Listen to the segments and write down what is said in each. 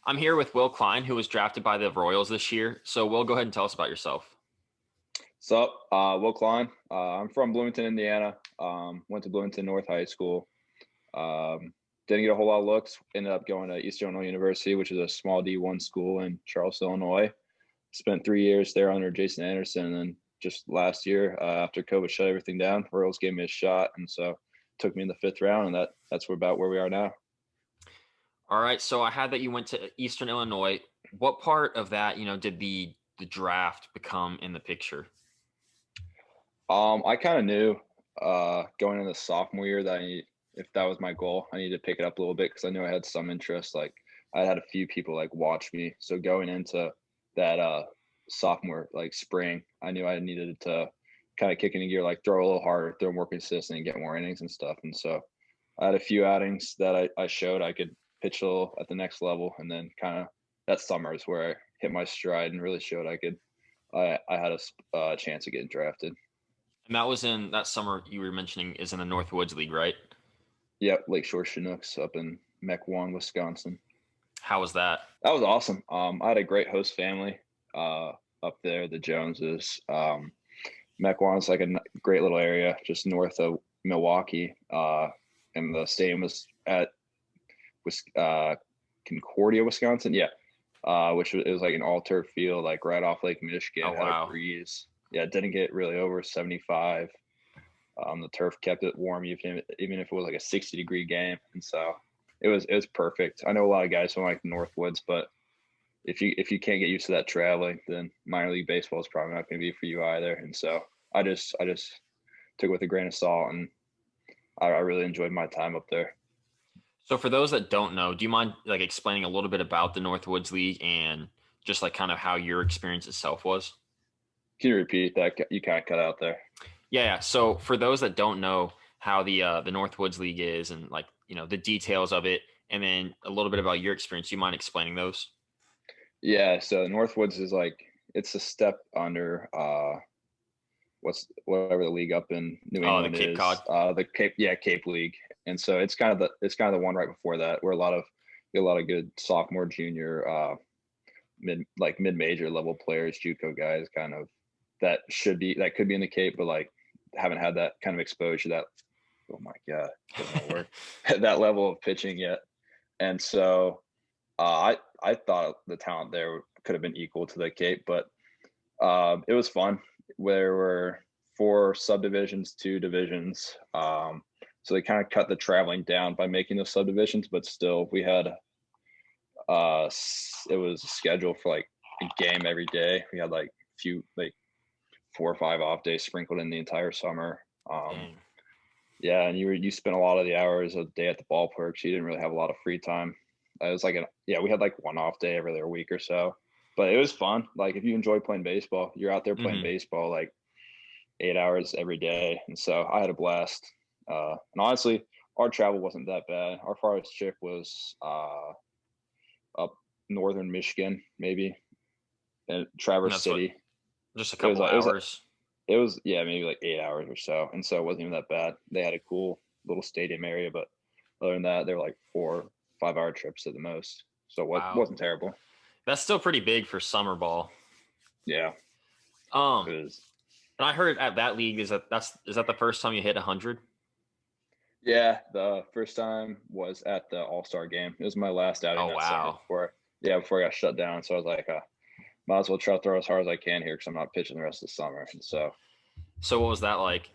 I'm here with Will Klein, who was drafted by the Royals this year. So, Will, go ahead and tell us about yourself. What's up? Will Klein. I'm from Bloomington, Indiana. Went to Bloomington North High School. Didn't get a whole lot of looks. Ended up going to Eastern Illinois University, which is a small D1 school in Charleston, Illinois. Spent 3 years there under Jason Anderson. And then just last year, after COVID shut everything down, Royals gave me a shot. And so took me in the 5th round, and that's about where we are now. All right. So I had that you went to Eastern Illinois. What part of that, did the draft become in the picture? I kind of knew going into the sophomore year that if that was my goal, I needed to pick it up a little bit because I knew I had some interest. Like I had a few people watch me. So going into that sophomore spring, I knew I needed to kind of kick into gear, throw a little harder, throw more consistent, and get more innings and stuff. And so I had a few outings that I showed I could pitch a little at the next level, and then kind of that summer is where I hit my stride and really showed I had a chance of getting drafted. And that was in that summer you were mentioning is in the Northwoods League, right? Yep, Lakeshore Chinooks up in Mequon, Wisconsin. How was that? That was awesome. I had a great host family up there, the Joneses. Mequon's like a great little area just north of Milwaukee, and the stadium was at Concordia, Wisconsin. Yeah, which was like an all-turf field, right off Lake Michigan. Oh, wow. Had a breeze. Yeah, it didn't get really over 75. The turf kept it warm even if it was like a 60-degree game, and so it was perfect. I know a lot of guys from the Northwoods, but if you can't get used to that traveling, then minor league baseball is probably not going to be for you either. And so I just took it with a grain of salt, and I really enjoyed my time up there. So for those that don't know, do you mind explaining a little bit about the Northwoods League and just kind of how your experience itself was? Can you repeat that? You kind of cut out there. Yeah. So for those that don't know how the Northwoods League is and the details of it, and then a little bit about your experience, do you mind explaining those? Yeah. So Northwoods is it's a step under whatever the league up in New England the Cape is. Cod. The Cape League, and so it's kind of the one right before that, where a lot of good sophomore, junior, mid-major level players, JUCO guys, kind of that could be in the Cape, but haven't had that kind of exposure. That oh my god, doesn't work that level of pitching yet, and so I thought the talent there could have been equal to the Cape, but it was fun. There were 4 subdivisions, 2 divisions. So they kind of cut the traveling down by making those subdivisions, but still we had it was scheduled for a game every day. We had few 4 or 5 off days sprinkled in the entire summer. Yeah, and you spent a lot of the hours of the day at the ballpark, so you didn't really have a lot of free time. It was we had one off day every other week or so, but it was fun. If you enjoy playing baseball, you're out there playing baseball 8 hours every day, and so I had a blast. And honestly, our travel wasn't that bad. Our farthest trip was up northern Michigan, maybe, and Traverse City. Just a couple hours. It was maybe 8 hours or so, and so it wasn't even that bad. They had a cool little stadium area, but other than that, they were 4 or 5 hour trips at the most. So it wasn't terrible. That's still pretty big for summer ball. Yeah. It is. And I heard at that league is that the first time you hit 100? Yeah, the first time was at the All-Star game. It was my last outing that summer before I got shut down. So I was might as well try to throw as hard as I can here because I'm not pitching the rest of the summer. And so what was that like?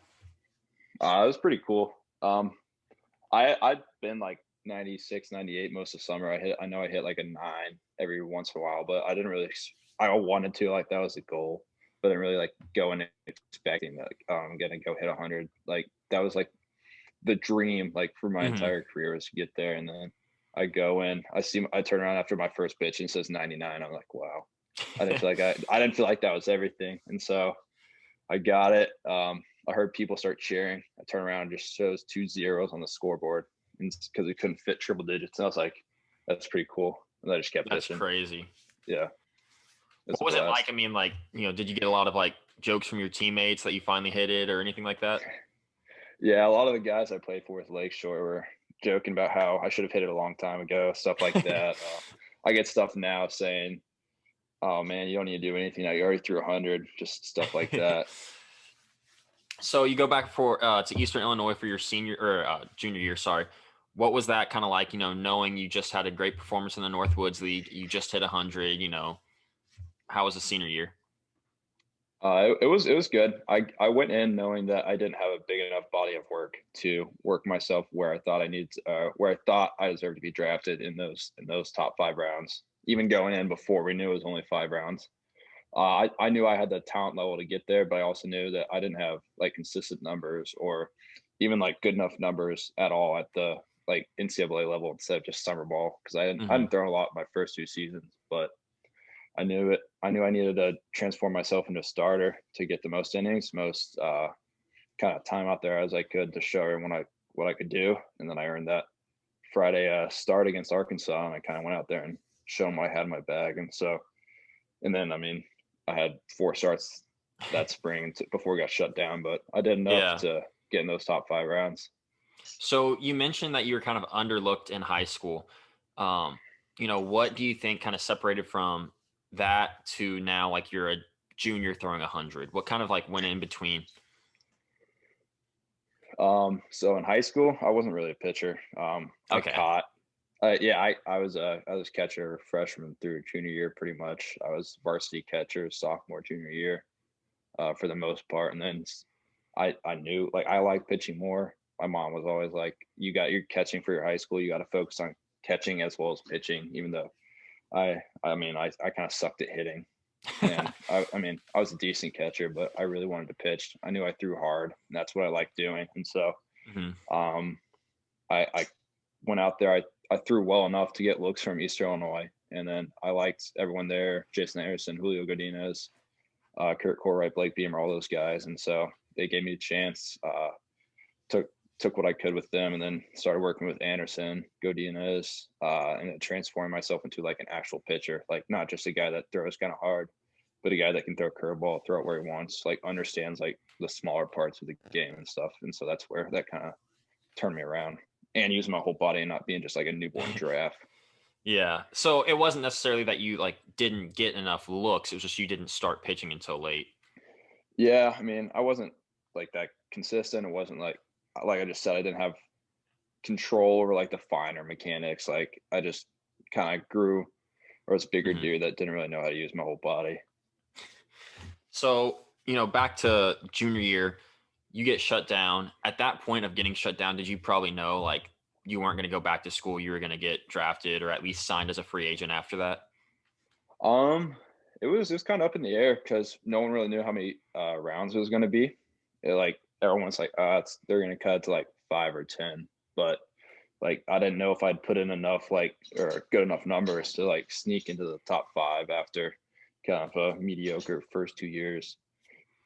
It was pretty cool. I'd been 96, 98 most of the summer. I know I hit a 9 every once in a while, but I didn't really. I wanted to that was the goal, but I didn't really go in expecting that I'm gonna go hit 100. That was the dream for my entire career was to get there, and then I go in. I turn around after my first pitch and it says 99. I'm like, wow. I didn't feel I didn't feel like that was everything, and so I got it. I heard people start cheering. I turn around and just shows 2 zeros on the scoreboard, and because we couldn't fit triple digits. And I was like, that's pretty cool. And I just kept pitching. That's crazy. Yeah. What was it like? I mean, did you get a lot of jokes from your teammates that you finally hit it or anything like that? Yeah, a lot of the guys I played for with Lakeshore were joking about how I should have hit it a long time ago, stuff like that. I get stuff now saying, "Oh man, you don't need to do anything now. You already threw 100." Just stuff like that. So you go back to Eastern Illinois for your senior or junior year. Sorry, what was that kind of like? Knowing you just had a great performance in the Northwoods League, you just hit 100. How was the senior year? It was good. I went in knowing that I didn't have a big enough body of work to work myself where I thought I needed where I thought I deserved to be drafted in those top 5 rounds. Even going in before we knew it was only 5 rounds. I knew I had the talent level to get there, but I also knew that I didn't have like consistent numbers or even like good enough numbers at all at the like NCAA level instead of just summer ball because I Hmm. hadn't thrown a lot my first 2 seasons, but I knew it. I knew I needed to transform myself into a starter to get the most innings, most kind of time out there as I could to show everyone what I could do, and then I earned that Friday start against Arkansas, and I kind of went out there and showed them what I had in my bag, and then I mean I had 4 starts that spring before we got shut down, but I did enough Yeah. to get in those top 5 rounds. So you mentioned that you were kind of underlooked in high school. Um, what do you think kind of separated from that to now, like you're a junior throwing 100? What kind of like went in between? So in high school, I wasn't really a pitcher. I Okay. caught. Yeah, I was catcher freshman through junior year pretty much. I was varsity catcher sophomore junior year for the most part, and then I knew like I like pitching more. My mom was always like, you're catching for your high school. You got to focus on catching as well as pitching." Even though I kind of sucked at hitting, and I mean I was a decent catcher, but I really wanted to pitch. I knew I threw hard, and that's what I liked doing, and so Hmm. um, I went out there. I threw well enough to get looks from Eastern Illinois, and then I liked everyone there: Jason Anderson, Julio Godinez, Kurt Corright, Blake Beamer, all those guys, and so they gave me a chance. Took took what I could with them, and then started working with Anderson, Godinez, and then transforming myself into like an actual pitcher, like not just a guy that throws kind of hard, but a guy that can throw a curveball, throw it where he wants, like understands like the smaller parts of the game and stuff. And so that's where that kind of turned me around and using my whole body and not being just like a newborn giraffe. Yeah. So it wasn't necessarily that you like didn't get enough looks. It was just you didn't start pitching until late. Yeah, I mean, I wasn't like that consistent. It wasn't like I just said, I didn't have control over like the finer mechanics. Like I just kind of grew or was a bigger Hmm. dude that didn't really know how to use my whole body. So, back to junior year, you get shut down. At that point of getting shut down, did you probably know like you weren't going to go back to school? You were going to get drafted or at least signed as a free agent after that? Um, it was just kind of up in the air because no one really knew how many rounds it was going to be. Like everyone's like, they're going to cut it to like 5 or 10, but like I didn't know if I'd put in enough like or good enough numbers to like sneak into the top 5 after kind of a mediocre first 2 years.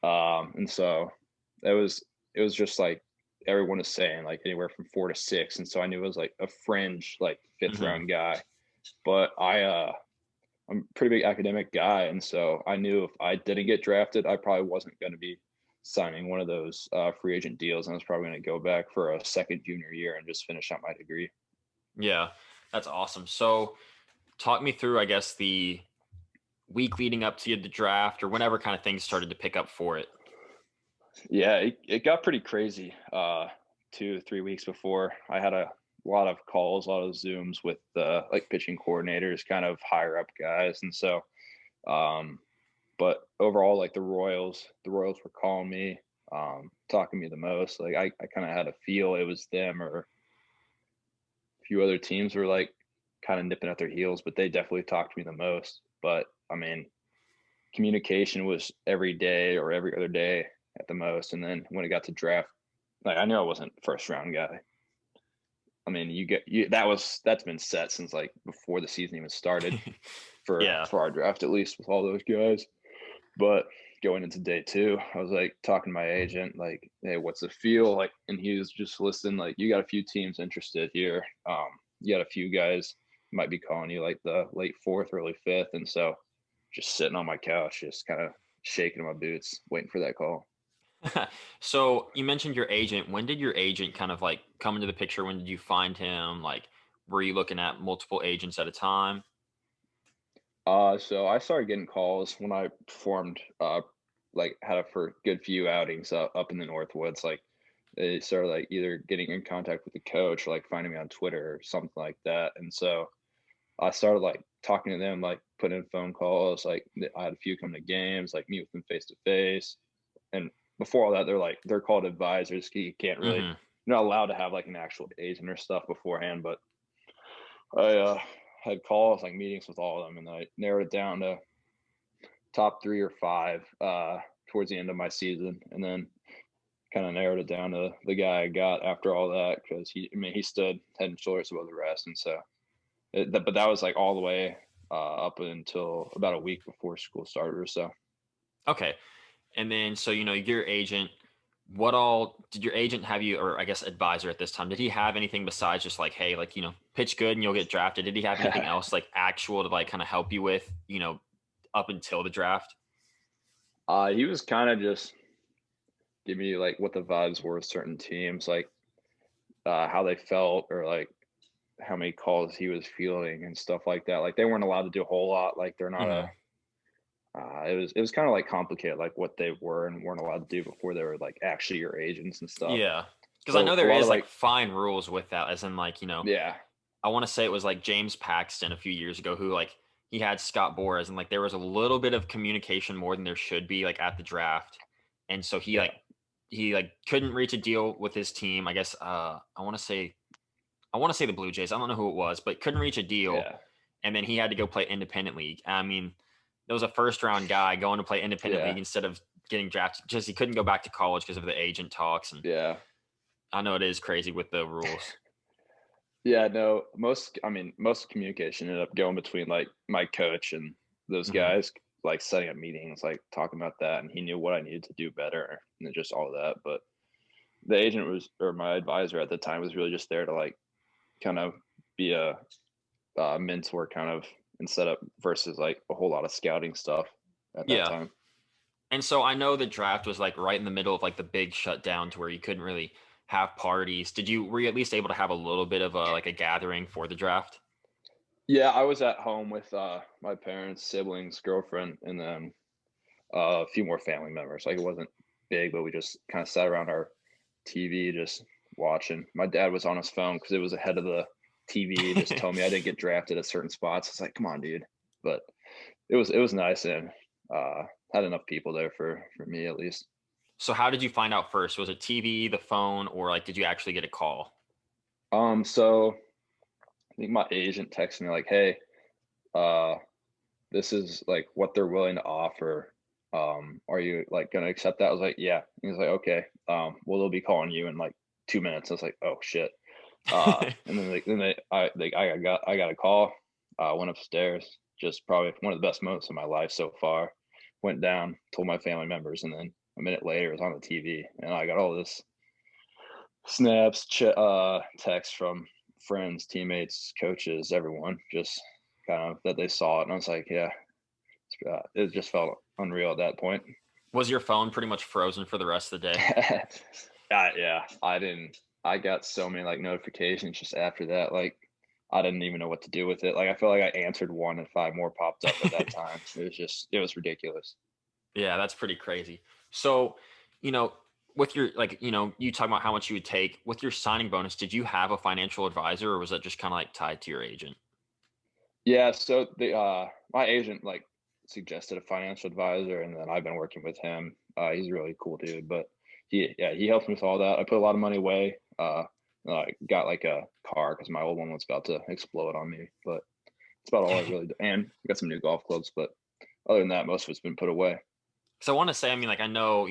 And so it was just like everyone is saying like anywhere from 4 to 6, and so I knew it was like a fringe like fifth Hmm. round guy. But I'm a pretty big academic guy, and so I knew if I didn't get drafted, I probably wasn't going to be signing one of those free agent deals, and I was probably going to go back for a second junior year and just finish out my degree. Yeah, that's awesome. So, talk me through, I guess, the week leading up to the draft or whenever kind of things started to pick up for it. Yeah, it got pretty crazy 2 3 weeks before. I had a lot of calls, a lot of Zooms with like pitching coordinators, kind of higher up guys, and so um, but overall, like the Royals were calling me, talking to me the most. Like I kind of had a feel it was them or a few other teams were like kind of nipping at their heels, but they definitely talked to me the most. But I mean, communication was every day or every other day at the most. And then when it got to draft, like I knew I wasn't first round guy. I mean, that's been set since like before the season even started for Yeah. for our draft, at least with all those guys. But going into day 2, I was like talking to my agent, like, "Hey, what's the feel?" Like, and he was just listening, like, "You got a few teams interested here. You got a few guys might be calling you like the late 4th, early 5th," and so just sitting on my couch, just kind of shaking my boots, waiting for that call. So you mentioned your agent. When did your agent kind of like come into the picture? When did you find him? Like, were you looking at multiple agents at a time? So I started getting calls when I performed, like had a for good few outings up in the Northwoods. Like they started like either getting in contact with the coach or like finding me on Twitter or something like that. And so I started like talking to them, like putting in phone calls. Like I had a few come to games, like meet with them face to face. And before all that, they're called advisors. You can't really, Mm-hmm. you're not allowed to have like an actual agent or stuff beforehand. But I had calls, like meetings with all of them, and I narrowed it down to top 3 or 5 towards the end of my season, and then kind of narrowed it down to the guy I got after all that because he stood head and shoulders above the rest, and so but that was like all the way up until about a week before school started or so. Okay. And then, so, your agent, what all did your agent have you, or I guess advisor at this time, did he have anything besides just like, hey, like, pitch good and you'll get drafted? Did he have anything else like actual to like kind of help you with, up until the draft? He was kind of just give me like what the vibes were with certain teams, like how they felt or like how many calls he was fielding and stuff like that. Like they weren't allowed to do a whole lot. Like they're not a. Hmm. It was kind of like complicated, like what they were and weren't allowed to do before they were like actually your agents and stuff. Yeah. Because I know So a there lot of is like like, fine rules with that, as in like, yeah, I want to say it was like James Paxton a few years ago who like he had Scott Boras and like there was a little bit of communication more than there should be like at the draft. And so he yeah, like couldn't reach a deal with his team. I guess I want to say the Blue Jays. I don't know who it was, but couldn't reach a deal, yeah, and then he had to go play independent league. I mean, there was a first round guy going to play independent yeah, league instead of getting drafted. Just he couldn't go back to college because of the agent talks, and yeah. I know it is crazy with the rules. Yeah, no, most communication ended up going between like my coach and those Hmm. guys, like setting up meetings, like talking about that, and he knew what I needed to do better and just all of that. But the agent was, or my advisor at the time, was really just there to like kind of be a mentor, kind of instead of versus like a whole lot of scouting stuff at that Yeah. time. And so I know the draft was like right in the middle of like the big shutdown to where you couldn't really have parties. Were you at least able to have a little bit of a like a gathering for the draft? Yeah, I was at home with my parents, siblings, girlfriend, and then a few more family members. Like it wasn't big, but we just kind of sat around our TV just watching. My dad was on his phone because it was ahead of the TV. Just told me I didn't get drafted at certain spots. It's like, come on, dude. But it was nice and had enough people there for me at least. So how did you find out first? Was it TV, the phone, or like did you actually get a call? So I think my agent texted me like, hey, uh, this is like what they're willing to offer. Are you like gonna accept that? I was like, yeah. He's like, okay. Well, they'll be calling you in like 2 minutes. I was like, oh shit. And then I got a call. Went upstairs. Just probably one of the best moments of my life so far. Went down, told my family members, and then a minute later it was on the TV, and I got all this snaps, text from friends, teammates, coaches, everyone, just kind of that they saw it, and I was like, yeah, it just felt unreal at that point. Was your phone pretty much frozen for the rest of the day? Yeah, I didn't. I got so many like notifications just after that. Like I didn't even know what to do with it. Like I feel like I answered one and 5 more popped up at that time. It was ridiculous. Yeah, that's pretty crazy. So, you know, with your like, you talk about how much you would take with your signing bonus, did you have a financial advisor or was that just kind of like tied to your agent? Yeah, so the my agent like suggested a financial advisor, and then I've been working with him. He's a really cool dude, but he helped me with all that. I put a lot of money away. I got like a car because my old one was about to explode on me, but it's about all I really do. And I got some new golf clubs, but other than that, most of it's been put away. Because I want to say, I mean, like I know,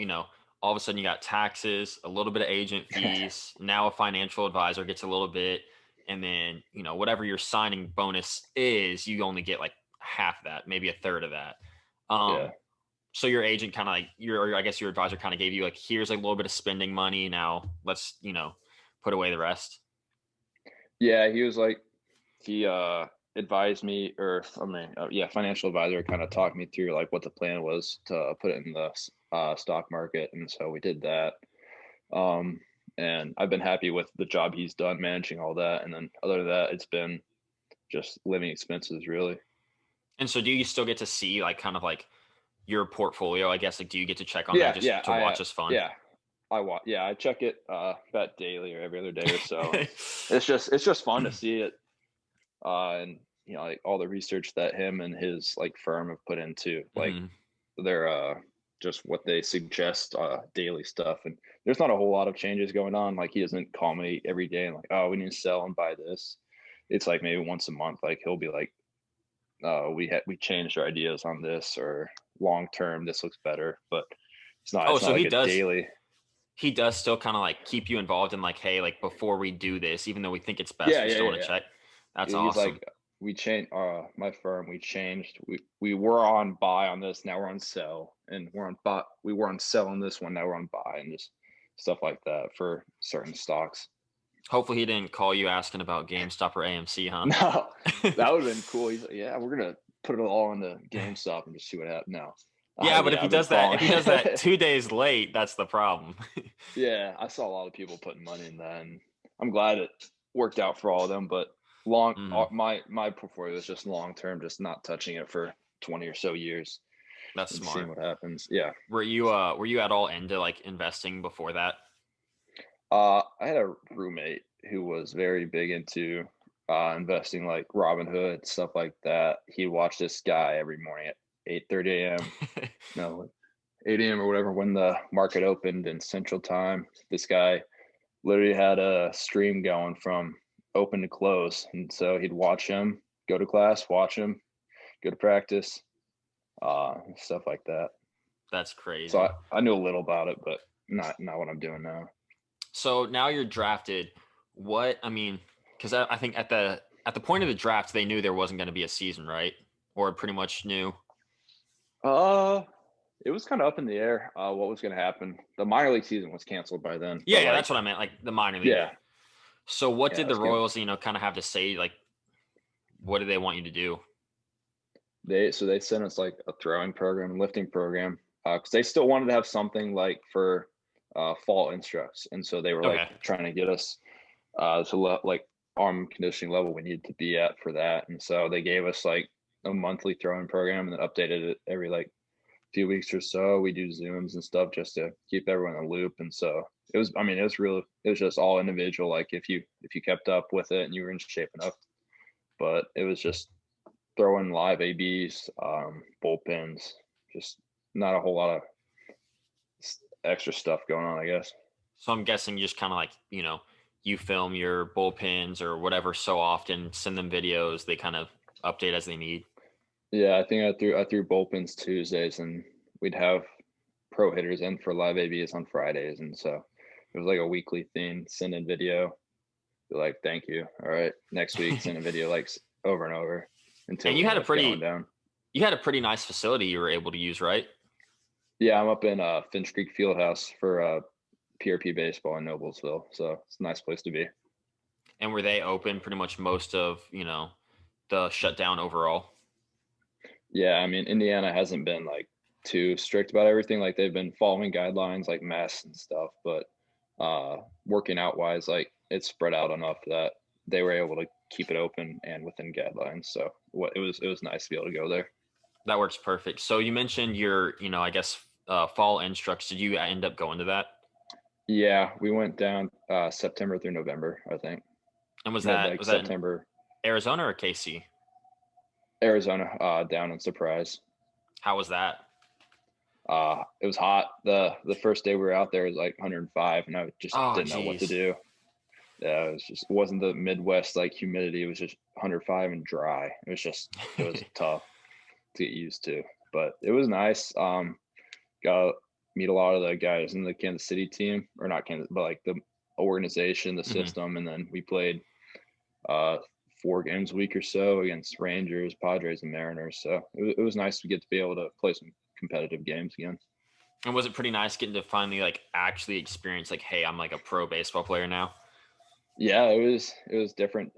all of a sudden you got taxes, a little bit of agent fees, now a financial advisor gets a little bit, and then, whatever your signing bonus is, you only get like half that, maybe a third of that. Yeah. So your agent kind of like I guess your advisor kind of gave you like, here's a little bit of spending money. Now let's, put away the rest. Yeah, he was like he advised me, or yeah, financial advisor kind of talked me through like what the plan was to put it in the stock market, and so we did that. Um, and I've been happy with the job he's done managing all that. And then other than that, it's been just living expenses really. And so do you still get to see like kind of like your portfolio, I guess? Like, do you get to check on that Yeah, just yeah, to watch as fun? yeah, I check it about daily or every other day or so. And it's just fun to see it, and like all the research that him and his like firm have put into like Hmm. their just what they suggest daily stuff. And there's not a whole lot of changes going on. Like he doesn't call me every day and like, oh, we need to sell and buy this. It's like maybe once a month. Like he'll be like, we changed our ideas on this, or long term this looks better. But Oh, it's not so like a daily. he does still kind of like keep you involved in like, hey, like before we do this, even though we think it's best, Yeah, we yeah, still yeah, want to yeah. check. That's He's awesome. like, we changed my firm. We changed. We were on buy on this. Now we're on sell, and we're on buy. We were on sell on this one. Now we're on buy, and just stuff like that for certain stocks. Hopefully he didn't call you asking about GameStop or AMC, huh? No, that would have been cool. He's like, yeah, we're gonna put it all into GameStop and just see what happens. No, Yeah, but yeah, I've been following. if he does that 2 days late, that's the problem. Yeah, I saw a lot of people putting money in that, and I'm glad it worked out for all of them. But long, Hmm. my portfolio is just long term, just not touching it for 20 or so years That's and seeing smart. what happens. Yeah. Were you at all into like investing before that? I had a roommate who was very big into investing, like Robinhood, stuff like that. He'd watch this guy every morning at 8:30 a.m. No, 8 a.m. or whatever, when the market opened in Central Time. This guy literally had a stream going from open to close. And so he'd watch him go to class, watch him go to practice, stuff like that. That's So crazy. I knew a little about it, but not what I'm doing now. So now you're drafted. What I mean, because I think at the point of the draft, they knew there wasn't going to be a season, right? Or pretty much knew. Uh, it was kind of up in the air what was going to happen. The minor league season was canceled by then, Yeah, but yeah, like, that's what I meant, like the minor league. yeah, So what yeah, did the it's good. Royals, kind of have to say? Like, what did they want you to do? They sent us like a throwing program, lifting program, because they still wanted to have something like for fall instructs, and so they were like Okay. trying to get us like arm conditioning level we needed to be at for that. And so they gave us like a monthly throwing program and then updated it every like few weeks or so. We do Zooms and stuff just to keep everyone in the loop. And so it was, I mean, it was just all individual. Like if you kept up with it and you were in shape enough, but it was just throwing live ABs, bullpens, just not a whole lot of extra stuff going on, I guess. So I'm guessing you just kind of like, you film your bullpens or whatever so often, send them videos, they kind of update as they need. Yeah, I think I threw bullpens Tuesdays, and we'd have pro hitters in for live ABs on Fridays, and so it was like a weekly thing. Send in video, be like, "Thank you." All right, next week send a video like over and over until And we had it going down. you had a pretty nice facility you were able to use, right? Yeah, I'm up in Finch Creek Fieldhouse for PRP baseball in Noblesville, so it's a nice place to be. And were they open pretty much most of, the shutdown overall? Yeah, I mean, Indiana hasn't been like too strict about everything. Like they've been following guidelines like masks and stuff, but working out wise, like it's spread out enough that they were able to keep it open and within guidelines. So it was nice to be able to go there. That works perfect. So you mentioned your, I guess fall instructs. Did you end up going to that? Yeah, we went down September through November, I think. And Mid like was that in September, Arizona or KC? Arizona, down in Surprise. How was that? It was hot. The first day we were out there was like 105, and I just Oh, didn't know what to geez. do. Yeah, it wasn't the Midwest like humidity. It was just 105 and dry. It was tough to get used to, but it was nice. Got to meet a lot of the guys in the Kansas City team, or not Kansas, but like the organization, the Mhm. system, and then we played uh 4 games a week or so against Rangers, Padres, and Mariners. So it was nice to get to be able to play some competitive games again. And was it pretty nice getting to finally like actually experience like, hey, I'm like a pro baseball player now? Yeah, it was different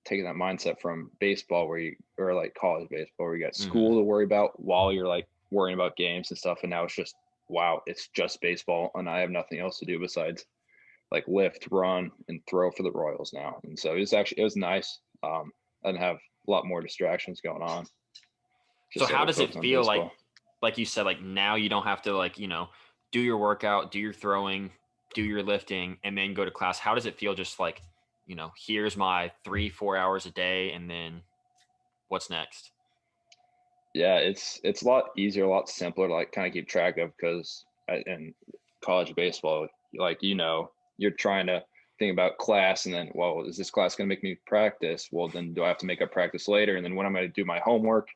taking that mindset from baseball or like college baseball where you got Hmm. school to worry about while you're like worrying about games and stuff, and now it's just wow, it's just baseball and I have nothing else to do besides like lift, run, and throw for the Royals now. And so it was nice. I didn't have a lot more distractions going on. So just how able to does it focus on feel baseball. like you said, like now you don't have to like, do your workout, do your throwing, do your lifting, and then go to class? How does it feel just like, here's my 3-4 hours a day, and then what's next? Yeah, it's a lot easier, a lot simpler to like kind of keep track of because in college baseball, like you're trying to think about class and then, well, is this class going to make me practice? Well, then do I have to make up practice later? And then when I'm going to do my homework,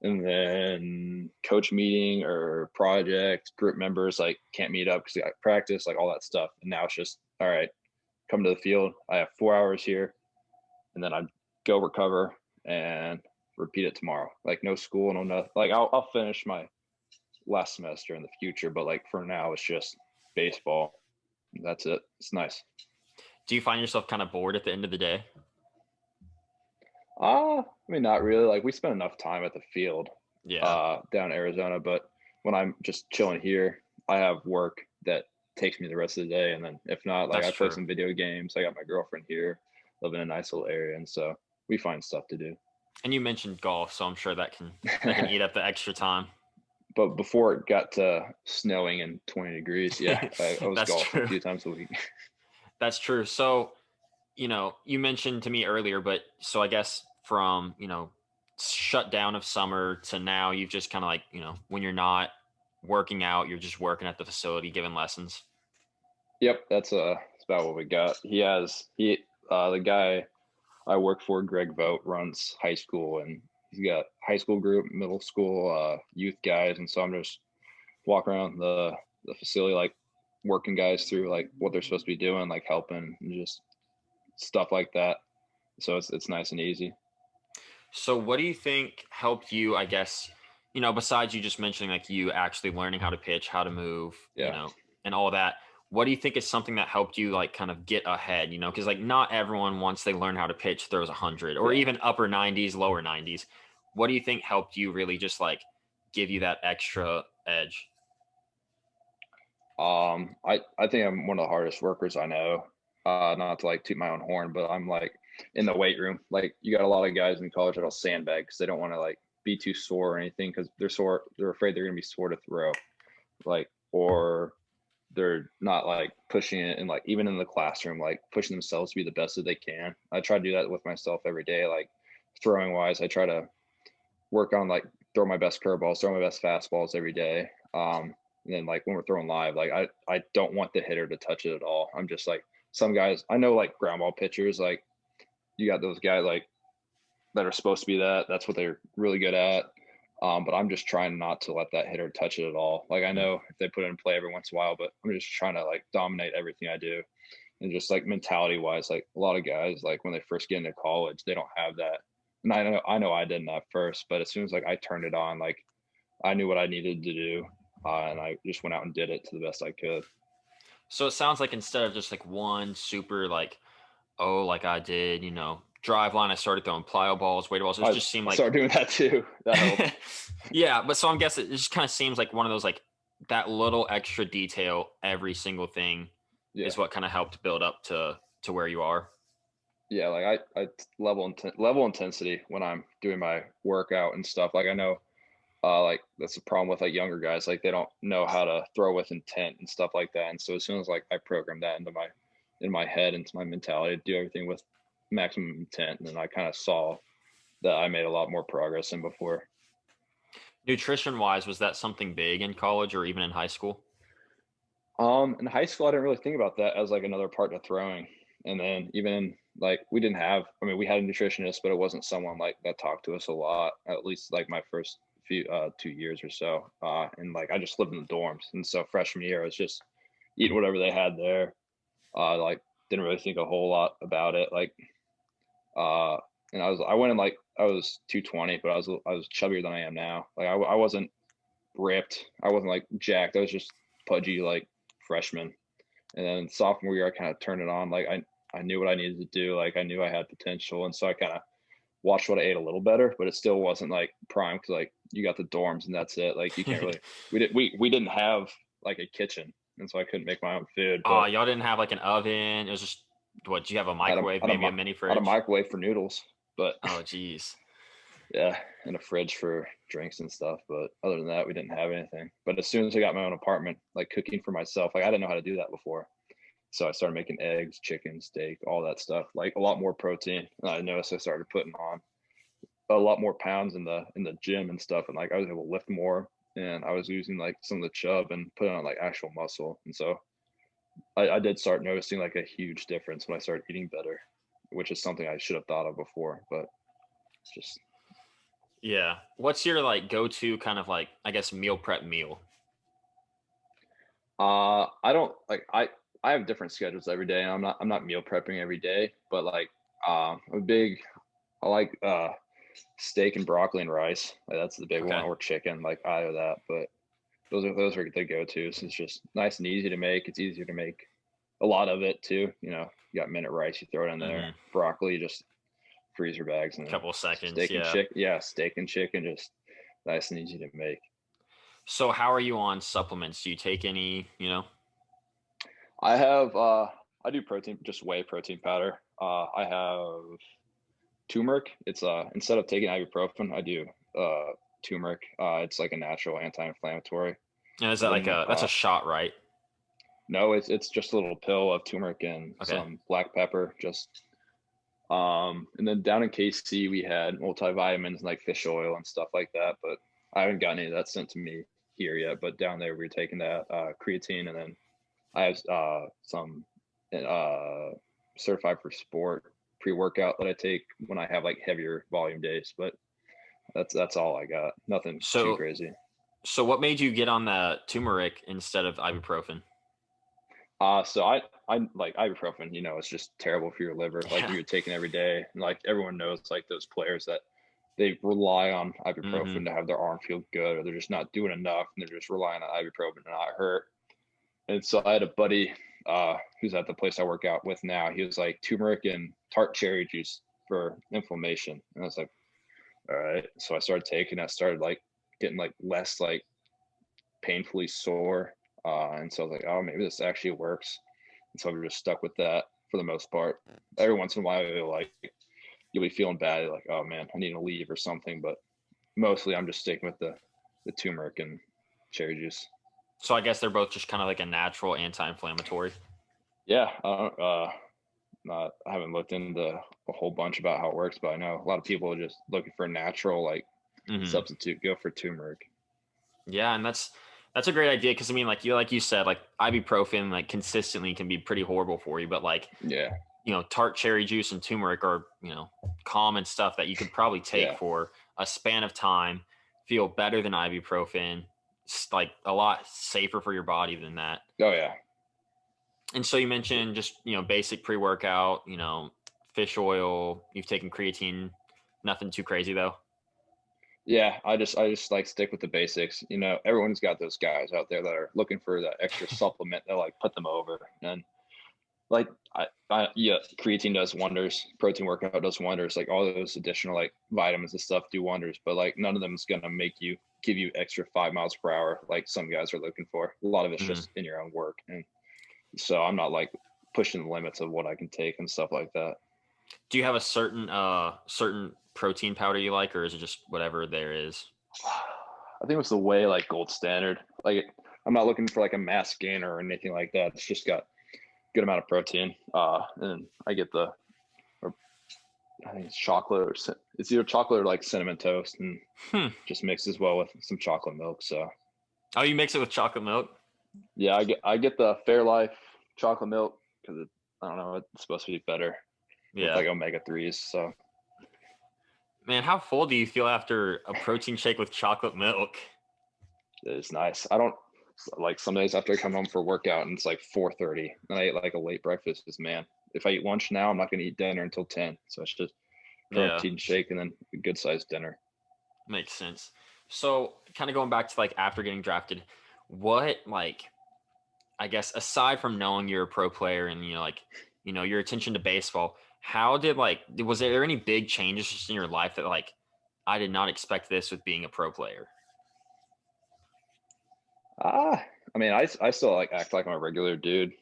and then coach meeting or project group members like can't meet up because they got practice, like all that stuff. And now it's just all right, come to the field. I have 4 hours here, and then I go recover and repeat it tomorrow. Like no school, no nothing. Like I'll finish my last semester in the future, but like for now it's just baseball. That's it. It's nice. Do you find yourself kind of bored at the end of the day? I mean, not really. Like we spend enough time at the field Yeah, down in Arizona, but when I'm just chilling here, I have work that takes me the rest of the day. And then if not, like that's I play true. some video games. I got my girlfriend here, live in a nice little area, and so we find stuff to do. And you mentioned golf, so I'm sure that can eat up the extra time. But before it got to snowing and 20 degrees, yeah, I was That's golfing a true. few times a week. That's true. So, you mentioned to me earlier, but so I guess from, shutdown of summer to now, you've just kind of like, when you're not working out, you're just working at the facility, giving lessons. Yep, that's about what we got. The guy I work for, Greg Vogt, runs high school, and he's got high school group, middle school, youth guys, and so I'm just walking around the facility, like working guys through like what they're supposed to be doing, like helping and just stuff like that. So it's nice and easy. So what do you think helped you, I guess, besides you just mentioning like you actually learning how to pitch, how to move, Yeah. and all that, what do you think is something that helped you like kind of get ahead, because like not everyone once they learn how to pitch throws 100 or Yeah. even upper 90s, lower 90s. What do you think helped you really just like give you that extra edge? I think I'm one of the hardest workers I know. Not to like toot my own horn, but I'm like in the weight room. Like you got a lot of guys in college that'll sandbag because they don't want to like be too sore or anything because they're sore. They're afraid they're gonna be sore to throw, like or they're not like pushing it and like even in the classroom, like pushing themselves to be the best that they can. I try to do that with myself every day. Like throwing wise, I try to work on like throw my best curveballs, throw my best fastballs every day. And then like when we're throwing live, like I don't want the hitter to touch it at all. I'm just like some guys I know like ground ball pitchers, like you got those guys like that are supposed to be that's what they're really good at. But I'm just trying not to let that hitter touch it at all. Like I know if they put it in play every once in a while, but I'm just trying to like dominate everything I do. And just like mentality wise, like a lot of guys, like when they first get into college, they don't have that. And I know I didn't at first, but as soon as like I turned it on, like I knew what I needed to do, and I just went out and did it to the best I could. So it sounds like instead of just like one super like, oh, like I did, drive line, I started throwing plyo balls, weight balls. It I just seemed like, started doing that too. That helped. yeah. But so I'm guessing it just kind of seems like one of those like that little extra detail, every single thing Yeah, is what kind of helped build up to where you are. yeah. Like I level intensity when I'm doing my workout and stuff. Like I know like that's the problem with like younger guys, like they don't know how to throw with intent and stuff like that. And so as soon as like I program that into my head, into my mentality to do everything with maximum intent, and then I kind of saw that I made a lot more progress than before. Nutrition wise, was that something big in college or even in high school? In high school I didn't really think about that as like another part of throwing. And then even like we didn't have, I mean we had a nutritionist, but it wasn't someone like that talked to us a lot, at least like my first few 2 years or so. And like I just lived in the dorms, and so freshman year I was just eating whatever they had there. Like didn't really think a whole lot about it. Like uh and I went in like I was 220, but I was chubbier than I am now. Like I wasn't ripped, I wasn't like jacked, I was just pudgy like freshman. And then sophomore year I kind of turned it on. Like I knew what I needed to do. Like I knew I had potential, and so I kind of watched what I ate a little better, but it still wasn't like prime because like you got the dorms and that's it. Like you can't really we didn't have like a kitchen, and so I couldn't make my own food. Oh, But y'all didn't have like an oven. It was just what? Do you have a I had microwave, maybe a mini a fridge? microwave for noodles. But Oh, geez. Yeah, and a fridge for drinks and stuff. But other than that, we didn't have anything. But as soon as I got my own apartment, like cooking for myself, like I didn't know how to do that before. So I started making eggs, chicken, steak, all that stuff, like a lot more protein. And I noticed I started putting on a lot more pounds in the gym and stuff. And like I was able to lift more, and I was using like some of the chub and putting on like actual muscle. And so I did start noticing like a huge difference when I started eating better, which is something I should have thought of before, but it's just Yeah. What's your like go-to kind of like, I guess, meal prep meal? I don't like I have different schedules every day. And I'm not meal prepping every day, but like a big I like steak and broccoli and rice. Like, that's the big one, Okay. or chicken, like either that. But those are the go-tos. It's just nice and easy to make. It's easier to make a lot of it too. You got minute rice, you throw it in there. Mm-hmm. Broccoli, just freezer bags, and then Couple of seconds. steak and Yeah. chicken. Yeah, steak and chicken, just nice and easy to make. So how are you on supplements? Do you take any? I have I do protein, just whey protein powder. I have turmeric. It's instead of taking ibuprofen, I do turmeric. It's like a natural anti-inflammatory. And is that And like then that's a shot, right? no, it's just a little pill of turmeric and Okay. some black pepper. Just and then down in KC we had multivitamins like fish oil and stuff like that. But I haven't gotten any of that sent to me here yet. But down there we were taking that creatine, and then I have some uh, certified for sport pre-workout that I take when I have like heavier volume days. But that's all I got. Nothing too So crazy. so what made you get on the turmeric instead of ibuprofen? So I like ibuprofen. It's just terrible for your liver. Like Yeah. you're taking every day. And like everyone knows, like those players that they rely on Mm-hmm. ibuprofen to have their arm feel good, or they're just not doing enough, and they're just relying on ibuprofen to not hurt. And so I had a buddy who's at the place I work out with now. He was like turmeric and tart cherry juice for inflammation, and I was like, all right. So I started taking. I started like getting like less like painfully sore, and so I was like, oh, maybe this actually works. And so I've just stuck with that for the most part. Every once in a while, you'll be feeling bad, like, oh man, I need to leave or something. But mostly, I'm just sticking with the turmeric and cherry juice. So I guess they're both just kind of like a natural anti-inflammatory. Yeah, I haven't looked into a whole bunch about how it works, but I know a lot of people are just looking for a natural like Mm-hmm. substitute. Go for turmeric. Yeah, and that's a great idea because I mean, like you said, like ibuprofen, like consistently can be pretty horrible for you, but like Yeah, tart cherry juice and turmeric are common stuff that you could probably take yeah, for a span of time, feel better than ibuprofen, like a lot safer for your body than that. oh yeah. And so you mentioned just basic pre-workout, fish oil. You've taken creatine, nothing too crazy though. Yeah, I just like stick with the basics. Everyone's got those guys out there that are looking for that extra supplement that like put them over. And like yeah, creatine does wonders, protein workout does wonders, like all those additional like vitamins and stuff do wonders, but like none of them is gonna give you extra 5 miles per hour like some guys are looking for. A lot of it's Mhm. just in your own work. And so I'm not like pushing the limits of what I can take and stuff like that. Do you have a certain protein powder you like, or is it just whatever there is? I think it was the way like gold standard. Like I'm not looking for like a mass gain or anything like that. It's just got good amount of protein. And I get or I think it's chocolate it's either chocolate or like cinnamon toast, and Hmm. just mixes well with some chocolate milk. So Oh, you mix it with chocolate milk? yeah, I get the Fairlife chocolate milk because I don't know, it's supposed to be better with Yeah. like omega 3s. So Man, how full do you feel after a protein shake with chocolate milk? it's nice. I don't like some days after I come home for workout and it's like 4:30 and I ate like a late breakfast. Because man, if I eat lunch now, I'm not going to eat dinner until 10. So it's just Yeah, protein shake and then a good sized dinner. makes sense. So, kind of going back to like after getting drafted, what like I guess aside from knowing you're a pro player and your attention to baseball, how did like was there any big changes just in your life that like I did not expect this with being a pro player? I mean, I still like act like I'm a regular dude,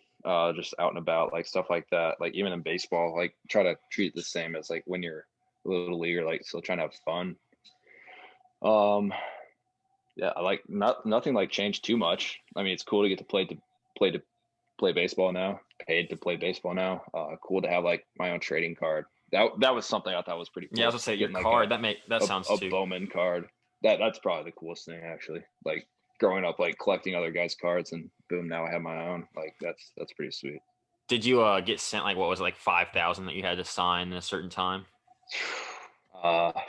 just out and about, like stuff like that. Like even in baseball, like try to treat it the same as like when you're a little leaguer, like still trying to have fun. Um, yeah, I like nothing like changed too much. I mean, it's cool to get to play to play baseball now. Paid to play baseball now. Cool to have like my own trading card. That was something I thought was pretty Yeah, I was cool. gonna say your Getting like card. That sounds a too. Bowman card. That's probably the coolest thing actually. Like growing up, like collecting other guys' cards, and boom, now I have my own. Like that's pretty sweet. Did you get sent like what was it, like 5,000 that you had to sign in a certain time?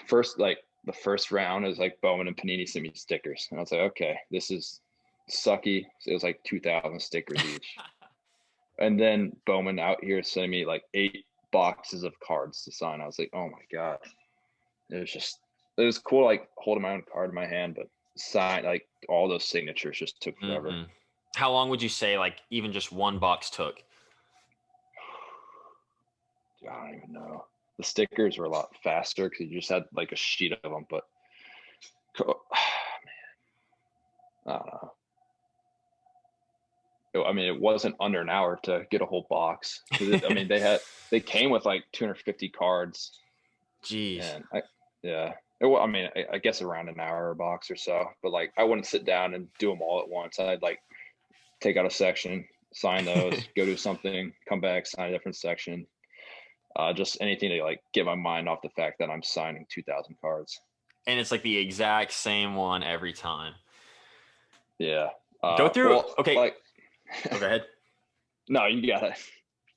First like the first round is like Bowman and Panini sent me stickers, and I was like, okay, this is sucky. So it was like 2,000 stickers each. And then Bowman out here sending me like 8 boxes of cards to sign. I was like, oh my god, it was cool like holding my own card in my hand, but sign like all those signatures just took forever. Mm-hmm. How long would you say like even just one box took? I don't even know. The stickers were a lot faster because you just had like a sheet of them, but man, I don't know. I mean, it wasn't under an hour to get a whole box. I mean, they came with like 250 cards. Jeez. And I mean, I guess around an hour a box or so. But like, I wouldn't sit down and do them all at once. I'd like take out a section, sign those, go do something, come back, sign a different section. Just anything to like get my mind off the fact that I'm signing 2,000 cards. And it's like the exact same one every time. Yeah. Go through. Well, okay. Like, go ahead. No, you got it.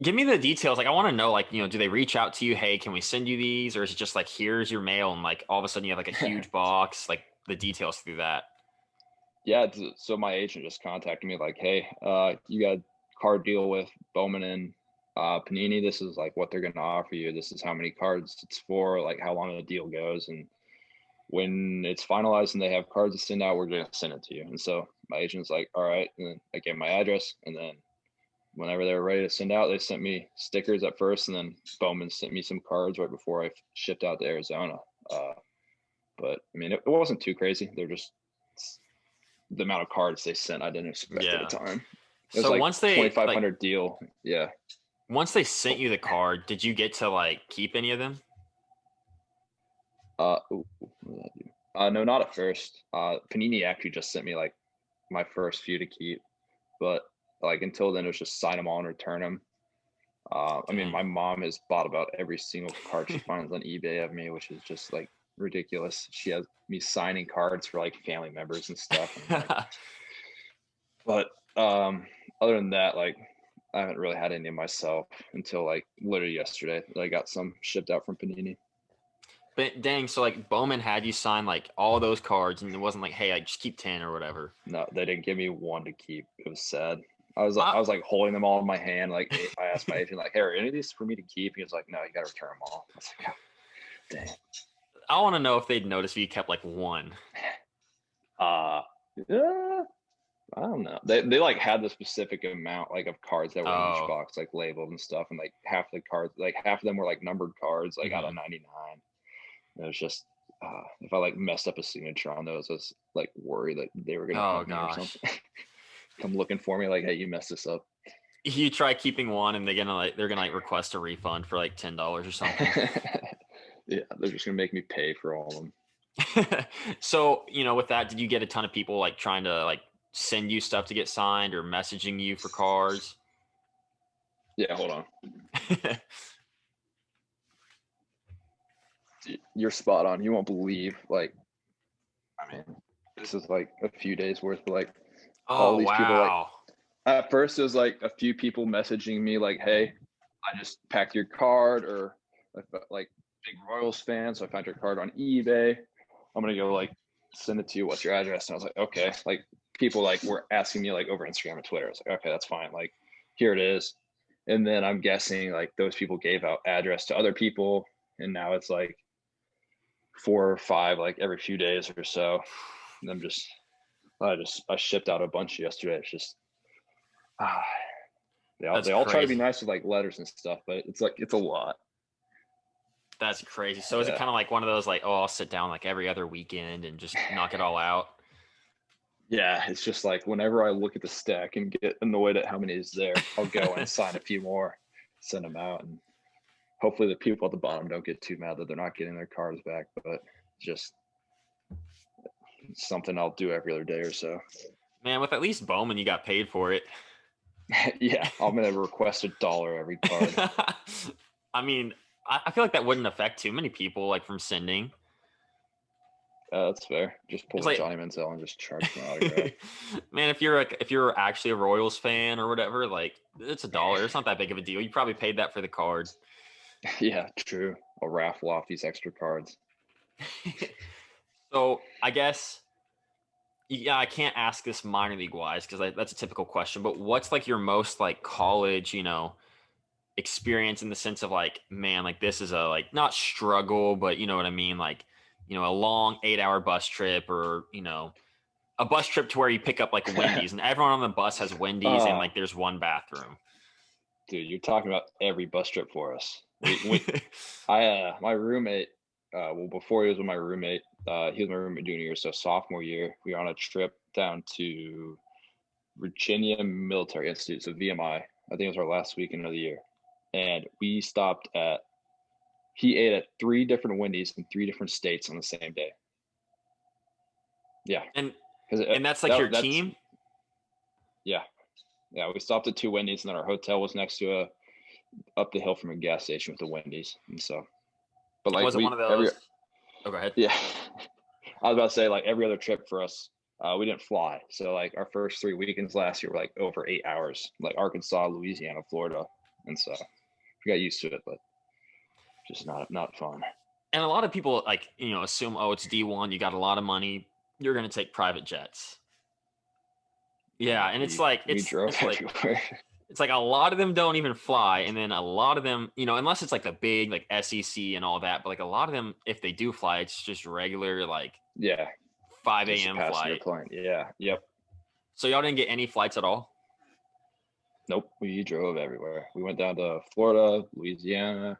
Give me the details. Like, I want to know, like, do they reach out to you? Hey, can we send you these? Or is it just like, here's your mail? And like, all of a sudden you have like a huge box, like the details through that. Yeah. So my agent just contacted me like, hey, you got a card deal with Bowman and Panini. This is like what they're going to offer you. This is how many cards it's for, like how long the deal goes. And when it's finalized and they have cards to send out, we're going to send it to you. And so my agent's like, all right. And then I gave my address, and then whenever they were ready to send out, they sent me stickers at first, and then Bowman sent me some cards right before I shipped out to Arizona. But I mean, it wasn't too crazy. They're just the amount of cards they sent, I didn't expect at the time. It was So like once they 2,500 deal. Yeah. Once they sent you the card, did you get to like keep any of them? What did I do? No, not at first. Panini actually just sent me like my first few to keep, but like until then it was just sign them all and return them. I mean, my mom has bought about every single card she finds on eBay of me, which is just like ridiculous. She has me signing cards for like family members and stuff. And, like, but other than that, like I haven't really had any myself until like literally yesterday that I got some shipped out from Panini. But dang, so like Bowman had you sign like all those cards, and it wasn't like, hey, I just keep 10 or whatever. No, they didn't give me one to keep. It was sad. I was like holding them all in my hand. Like I asked my agent, like, "Hey, are any of these for me to keep?" He was like, "No, you got to return them all." I was like, oh, "Dang." I want to know if they'd notice if you kept like one. Yeah, I don't know. They like had the specific amount like of cards that were in each box, like labeled and stuff, and like half the cards, like half of them were like numbered cards, like out of 99. And it was just if I like messed up a signature on those, I was like worried that they were gonna hunt me or something. Come looking for me, like, hey, you messed this up. You try keeping one, and they're gonna request a refund for like $10 or something. Yeah, they're just gonna make me pay for all of them. So with that, did you get a ton of people like trying to like send you stuff to get signed or messaging you for cards? Yeah, hold on. You're spot on. You won't believe, like, I mean, this is like a few days worth of like all these people. Like, at first it was like a few people messaging me like, hey, I just packed your card, or like big Royals fan, so I found your card on eBay. I'm gonna go like send it to you. What's your address? And I was like, okay. Like people like were asking me like over Instagram and Twitter. I was like, okay, that's fine. Like here it is. And then I'm guessing like those people gave out address to other people, and now it's like 4 or 5 like every few days or so. And I shipped out a bunch yesterday. It's just they all try to be nice with like letters and stuff, but it's a lot. That's crazy. So is it kind of like one of those like, oh, I'll sit down like every other weekend and just knock it all out? Yeah, it's just like whenever I look at the stack and get annoyed at how many is there, I'll go and sign a few more, send them out, and hopefully the people at the bottom don't get too mad that they're not getting their cards back. But just It's something I'll do every other day or so. Man, with at least Bowman, you got paid for it. Yeah, I'm gonna request $1 every card. I mean, I feel like that wouldn't affect too many people, like from sending. That's fair. Just pull It's a like, Johnny Manziel and just charge for an autograph. man, if you're actually a Royals fan or whatever, like it's $1. It's not that big of a deal. You probably paid that for the card. Yeah, true. I'll raffle off these extra cards. So I guess, yeah, I can't ask this minor league wise because that's a typical question. But what's like your most like college, experience in the sense of like, man, like this is a like not struggle, but you know what I mean, like a long 8-hour bus trip or a bus trip to where you pick up like Wendy's and everyone on the bus has Wendy's and like there's one bathroom. Dude, you're talking about every bus trip for us. My roommate, before he was with my roommate, he was my roommate junior year, so sophomore year, we were on a trip down to Virginia Military Institute, so VMI. I think it was our last weekend of the year. And he ate at 3 different Wendy's in 3 different states on the same day. Yeah. And that's like your team? Yeah. Yeah, we stopped at 2 Wendy's, and then our hotel was next to up the hill from a gas station with the Wendy's. And so, but like, was it one of those? Go ahead. Yeah. I was about to say, like, every other trip for us, we didn't fly. So like our first 3 weekends last year were like over 8 hours, like Arkansas, Louisiana, Florida. And so we got used to it, but just not fun. And a lot of people like, assume, oh, it's D1, you got a lot of money, you're going to take private jets. Yeah, and it's like it's like a lot of them don't even fly, and then a lot of them, unless it's like a big like SEC and all that, but like a lot of them, if they do fly, it's just regular 5 a.m. flight. Plane. Yeah, yep. So y'all didn't get any flights at all? Nope, we drove everywhere. We went down to Florida, Louisiana,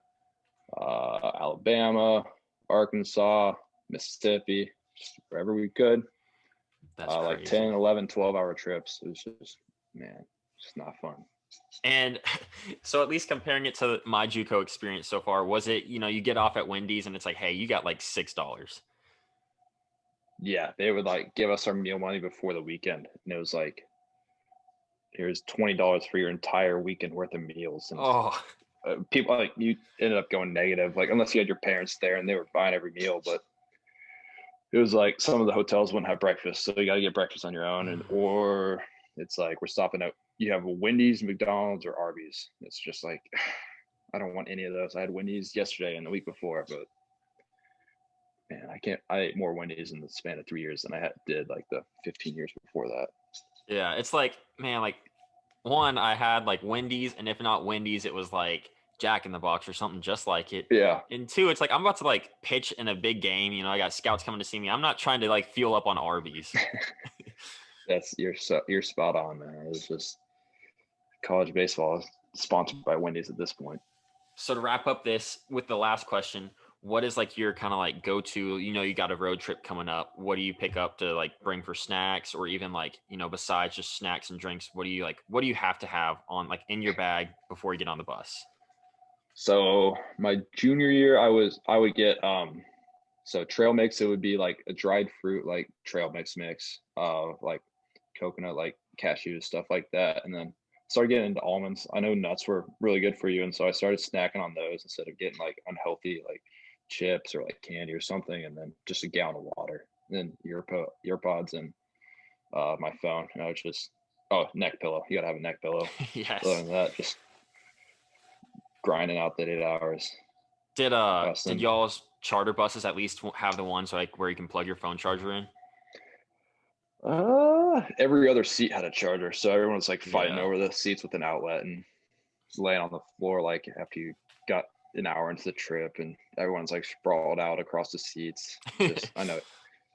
Alabama, Arkansas, Mississippi, just wherever we could. That's like 10, 11, 12-hour trips. It was just not fun. And so at least comparing it to my JUCO experience so far, was it, you get off at Wendy's and it's like, hey, you got like $6. Yeah, they would like give us our meal money before the weekend. And it was like, here's $20 for your entire weekend worth of meals. And people like you ended up going negative, like unless you had your parents there and they were buying every meal. But it was like some of the hotels wouldn't have breakfast, so you got to get breakfast on your own, or it's like we're stopping at, you have a Wendy's, McDonald's, or Arby's. It's just like, I don't want any of those. I had Wendy's yesterday and the week before, but man, I ate more Wendy's in the span of 3 years than I did like the 15 years before that. Yeah, it's like, man, like one, I had like Wendy's, and if not Wendy's, it was like Jack in the Box or something just like it. Yeah. And 2, it's like I'm about to like pitch in a big game. I got scouts coming to see me. I'm not trying to like fuel up on Arby's. You're spot on, man. It's just college baseball is sponsored by Wendy's at this point. So to wrap up this with the last question, what is like your kind of like go-to, you got a road trip coming up. What do you pick up to like bring for snacks, or even like, besides just snacks and drinks, what do you have to have on like in your bag before you get on the bus? So my junior year, I would get, so trail mix, it would be like a dried fruit, like trail mix, like coconut, like cashews, stuff like that. And then started getting into almonds. I know nuts were really good for you. And so I started snacking on those instead of getting like unhealthy, like chips or like candy or something. And then just a gallon of water, and then earpods and my phone. And I was just, neck pillow. You got to have a neck pillow. Yes. Other than that, just grinding out that 8 hours. Did y'all's charter buses at least have the ones like where you can plug your phone charger in? Every other seat had a charger, so everyone's like fighting over the seats with an outlet and laying on the floor like after you got an hour into the trip, and everyone's like sprawled out across the seats. I know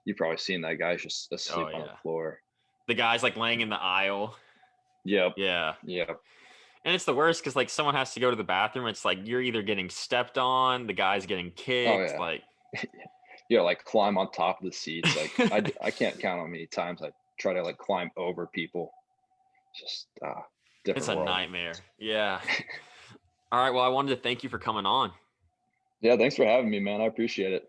you've probably seen that guy just asleep on the floor. The guy's like laying in the aisle. Yep. Yeah. Yep. And it's the worst because like someone has to go to the bathroom. It's like you're either getting stepped on, the guy's getting kicked. Like, like climb on top of the seats. Like I can't count how many times I try to like climb over people. Just different. It's a nightmare. Yeah. All right. Well, I wanted to thank you for coming on. Yeah. Thanks for having me, man. I appreciate it.